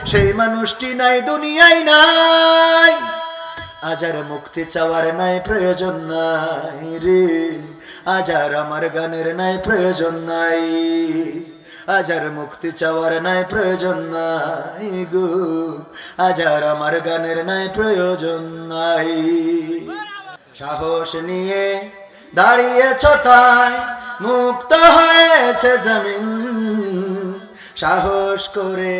সেই মানুষটি নাই দুনিয়ায় নাই। আজ আর মুক্তি চাওয়ার নাই প্রয়োজন নাই রে, আজ আর আমার গানের নাই প্রয়োজন নাই। আজ আর মুক্তি চাওয়ার নাই প্রয়োজন নাই গো, আজ আর আমার গানের নাই প্রয়োজন নাই। সাহস নিয়ে দাঁড়িয়েছ তাই মুক্ত হয়েছে জমিন, সাহস করে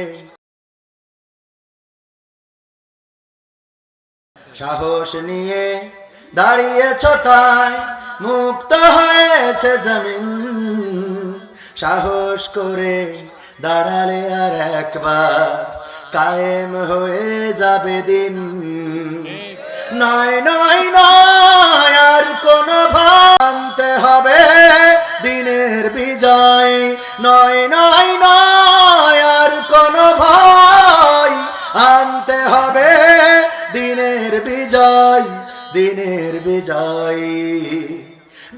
সাহস নিয়ে দাঁড়িয়েছ তাই মুক্ত হয়েছে জমিন, সাহস করে দাঁড়ালে আর একবার কায়েম হয়ে যাবে দিন। নয় নয় নয় আর কোন ভাবতে হবে দিনের বিজয়, নয় নয় নয় আর কোন ভয় আনতে হবে দিনের বিজয়, দিনের বিজয়।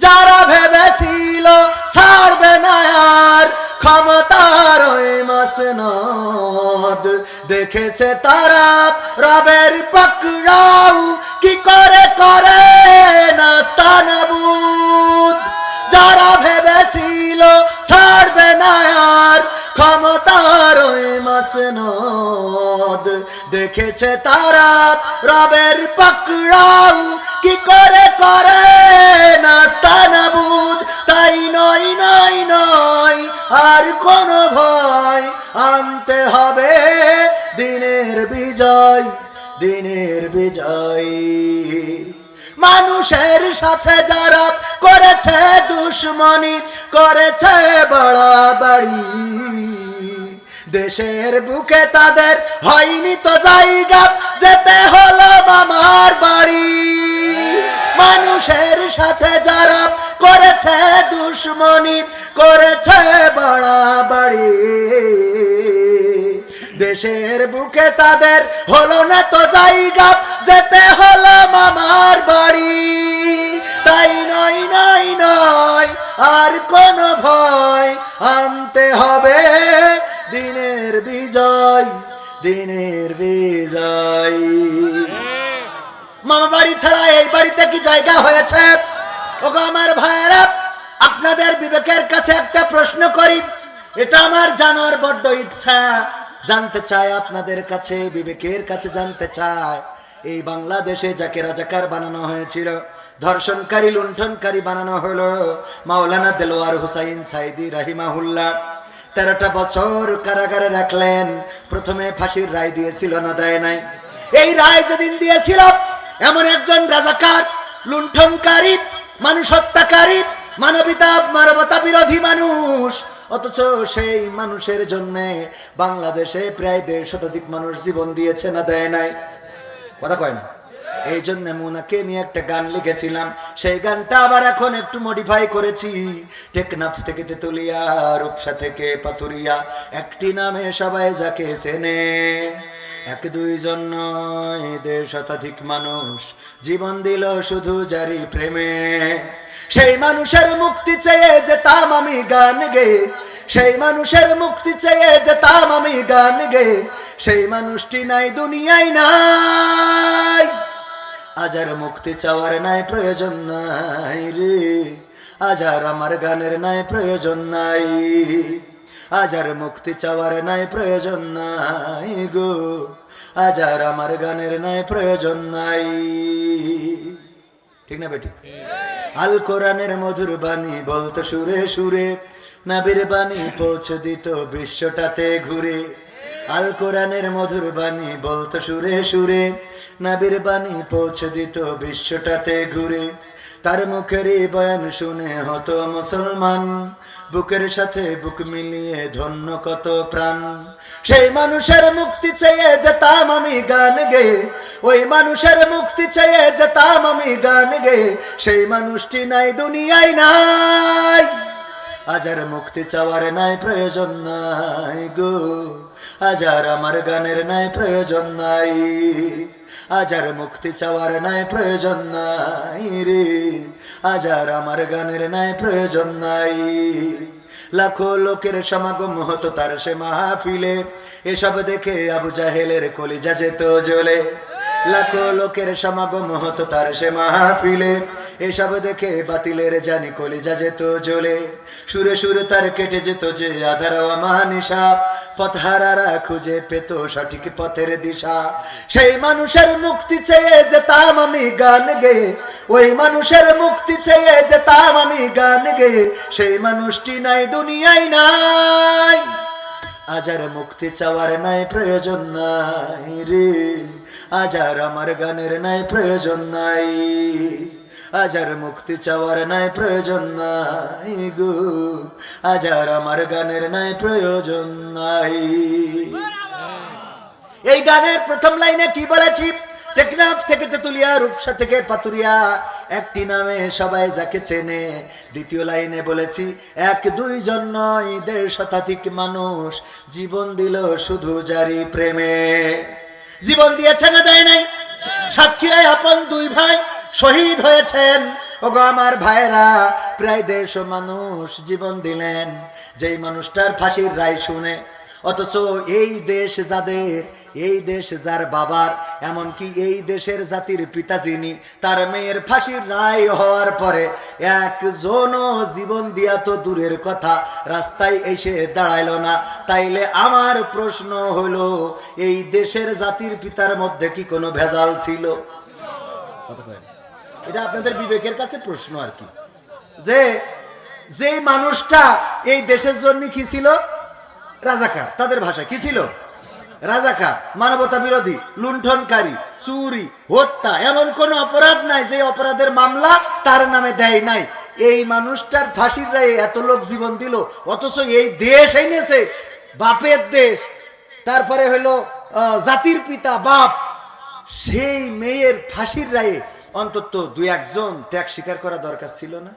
যারা ভেবেছিল ছাড়বে না আর ক্ষমতার ওই মাসনদ, দেখেছে তারা রবের পাকড়াও কি করে করে নাস্তানাবুদ। যারা ভেবেছিল ছাড়বে না আর ক্ষমতার ওই মাসনদ, দেখেছে তারা রবের পাকড়াও কি করে করে নাস্তানাবুদ। তাই নয় নয় নয় আর কোন ভয় আনতে হবে দিনের বিজয়, দিনের বিজয়। মানুষের সাথে যারা করেছে দুশ্মনী, করেছে বাড়াবাড়ি, দেশের বুকে তাদের হয়নি তো জায়গা, যেতে হলো মামার বাড়ি। মানুষের সাথে যারা করেছে দুশ্মনী, করেছে বাড়াবাড়ি, দেশের বুকে তাদের হলো না তো জায়গা, যেতে হলো মামার বাড়ি। তাই নয় নয় নয় আর কোন ভয় আনতে হবে দিনের বিজয়, দিনের বিজয়। মামা বাড়ি ছাড়া এই বাড়িতে কি জায়গা হয়েছে? ওগো আমার ভাইয়েরা, আপনাদের বিবেকের কাছে একটা প্রশ্ন করি, এটা আমার জানার বড্ড ইচ্ছা। জানতে চাই আপনাদের কাছে, বিবেকের কাছে জানতে চাই, এই বাংলাদেশে যাকে রাজাকার বানানো হয়েছিল, ধর্ষণকারী লুণ্ঠনকারী বানানো হলো মাওলানা দেলোয়ার হুসাইন সাইদি রাহিমাহুল্লাহ। 13টা বছর কারাগারে রাখলেন। প্রথমে ফাঁসির রায় দিয়েছিল না দেয় নাই? এই রায় যেদিন দিয়েছিল, এমন একজন রাজাকার, লুণ্ঠনকারী, মানুষ হত্যাকারী, মানবতা বিরোধী মানুষ, অথচ সেই মানুষের জন্য বাংলাদেশে প্রায় 1.5 শতাধিক মানুষ জীবন দিয়েছে না দেয় নাই? কথা কয় না? এই জন্য মুনাকে নিয়ে একটা গান লিখেছিলাম, সেই গানটা আবার এখন একটু মডিফাই করেছি। টেকনাফ থেকে তেতুলিয়া, রূপসা থেকে পাতুরিয়া, একটি নামে সবাই যাকে চেনে, 1-2 জন নয় 1.5 শতাধিক মানুষ জীবন দিল শুধু জারি প্রেমে। সেই মানুষের মুক্তি চেয়ে যেতাম আমি গান গে, সেই মানুষের মুক্তি চেয়ে যেতাম আমি গান গে, সেই মানুষটি নাই দুনিয়ায় নাই। আজ আর মুক্তি চাওয়ার নাই প্রয়োজন নাই রে, আজ আর আমার গানের নাই প্রয়োজন নাই। আজ আর মুক্তি চাওয়ার নাই প্রয়োজন নাই গো, আজ আর আমার গানের নাই প্রয়োজন নাই। ঠিক না বেটি? আল কোরআনের মধুর বাণী বলতো সুরে সুরে, নবীর বাণী পৌঁছে দিত বিশ্বটাতে ঘুরে। আল কোরআনের মধুর বাণী বলতো সুরে সুরে, নবীর বাণী পৌঁছে দিত বিশ্বটাতে ঘুরে। তার মুখেরই বয়ান শুনে হতো মুসলমান, বুকের সাথে বুক মিলিয়ে ধন্য কত প্রাণ। সেই মানুষের মুক্তি চেয়ে যেতাম আমি গান গে, ওই মানুষের মুক্তি চেয়ে যেতাম আমি গান গে, সেই মানুষটি নাই দুনিয়ায় নাই। আজ আর মুক্তি চাওয়ার নাই প্রয়োজন নাই গো, আজ আর আমার গানের নাই প্রয়োজন নাই। আজ আর মুক্তি চাওয়ার নাই প্রয়োজন নাই রে, আজ আর আমার গানের নাই প্রয়োজন নাই। লাখো লোকের সমাগম হতো তার সে মাহফিলে, এসব দেখে আবু জাহেলের কলিজা যেত জ্বলে। লাখো লোকের সমাগম হতো তার সে মাহফিলে, এসব দেখে বাতিলের জানি কলিজা যেত জ্বলে। সুরে সুরে তার কেটে যেত যে আধার আমানিশা, পথহারারা খুঁজে পেত সঠিক পথের দিশা। সেই মানুষের মুক্তি চেয়ে যেতাম আমি গান গেয়ে, ওই মানুষের মুক্তি চেয়ে যেতাম আমি গান গেয়ে, সেই মানুষটি নাই দুনিয়ায় নাই। আজ আর মুক্তি চাওয়ার নাই প্রয়োজন নাই রে, আজ আর আমার গানের নাই প্রয়োজন নাই, আজ আর মুক্তি চাওয়ার নাই প্রয়োজন নাই গো, আজ আর আমার গানের নাই প্রয়োজন নাই। এই গানের প্রথম লাইনে কি বলেছি? টেকনাফ থেকে তেতুলিয়া, রূপসা থেকে পাতুরিয়া, একটি নামে সবাই যাকে চেনে। দ্বিতীয় লাইনে বলেছি 1-2 জন নয়, 1.5 শতাধিক মানুষ জীবন দিল শুধু জারি প্রেমে। জীবন দিয়েছে না দেয় নাই? সাতক্ষীরায় আপন 2 ভাই শহীদ হয়েছেন। ওগো আমার ভাইরা, প্রায় 150 মানুষ জীবন দিলেন যেই মানুষটার ফাঁসির রায় শুনে। অথচ এই দেশ যাদের, এই দেশ যার বাবার, এমনকি এই দেশের জাতির পিতা যিনি, তার মেয়ের ফাঁসির রায় হওয়ার পরে একজনও জীবন দিয়া তো দূরের কথা রাস্তায় এসে দাঁড়াইলো না। তাইলে আমার প্রশ্ন হলো, এই দেশের জাতির পিতার মধ্যে কি কোনো ভেজাল ছিল? এটা আপনাদের বিবেকের কাছে প্রশ্ন আর কি, যে মানুষটা এই দেশের জন্য কি ছিল? রাজাকার। তাদের ভাষা কি ছিল? রাজাকার, মানবতা বিরোধী, লুণ্ঠনকারী, চুরি, হত্যা, এমন কোন অপরাধ নাই যে অপরাধের মামলা তার নামে দেয় নাই। এই মানুষটার ফাঁসির রায়ে এত লোক জীবন দিল, অথচ এই দেশ এনেছে বাপের দেশ, তারপরে হলো জাতির পিতা বাপ, সেই মেয়ের ফাঁসির রায়ে অন্তত 2-1 জন ত্যাগ স্বীকার করা দরকার ছিল না?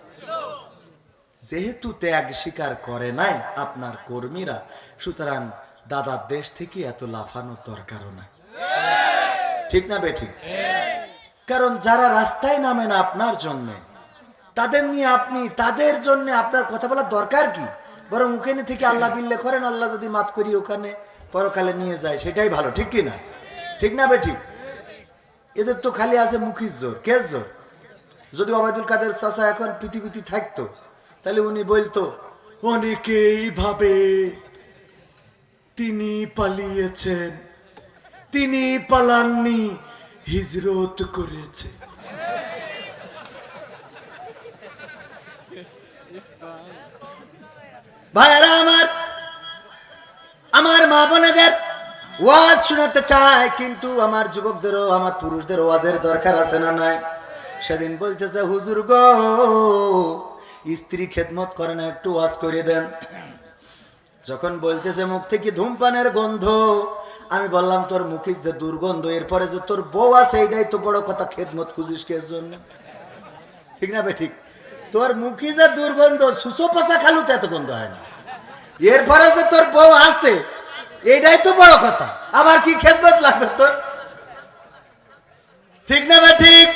যেহেতু ত্যাগ স্বীকার করে নাই আপনার কর্মীরা, সুতরাং দাদার দেশ থেকে এত লাফানোর দরকারও নাই। ঠিক না বেঠিক? কারণ যারা রাস্তায় নামে না আপনার জন্য, তাদের নিয়ে আপনি, তাদের জন্য আপনার কথা বলার দরকার কি? বরং ওখানে থেকে আল্লাহ বিল্লে করেন, আল্লাহ যদি মাফ করি ওখানে পরকালে নিয়ে যায়, সেটাই ভালো। ঠিক কি না? ঠিক না বেঠিক? এদের তো খালি আছে মুখির জোর, কেস জোর। যদি ওবায়দুল কাদের চাচা এখন পৃথিবীতে থাকতো, তাহলে উনি বলতো, অনেকেই ভাবে তিনি পালিয়েছেন, তিনি পালাননি, হিজরত করেছে। ভাইরা আমার, আমার মা বোনেদের ওয়াজ শোনাতে চায়, কিন্তু আমার যুবকদেরও, আমার পুরুষদের ওয়াজের দরকার আছে না নাই? সেদিন বলতেছে, হুজুর গো, স্ত্রী খেদমত করে না, একটু ওয়াজ করে দেন। যখন বলতেছে মুখ থেকে ধূমপানের গন্ধ, আমি বললাম, তোর মুখের যে দুর্গন্ধ, এরপরে যে তোর বউ আছে এইটাই তো বড় কথা, খেদমত খুঁজিস কে জন্য? ঠিক না ঠিক? তোর মুখে যে দুর্গন্ধ, সুসো পাশা খালুতে এত গন্ধ হয় না, এরপরে যে তোর বউ আছে এইটাই তো বড় কথা, আবার কি খেদমত লাগবে তোর? ঠিক না ঠিক?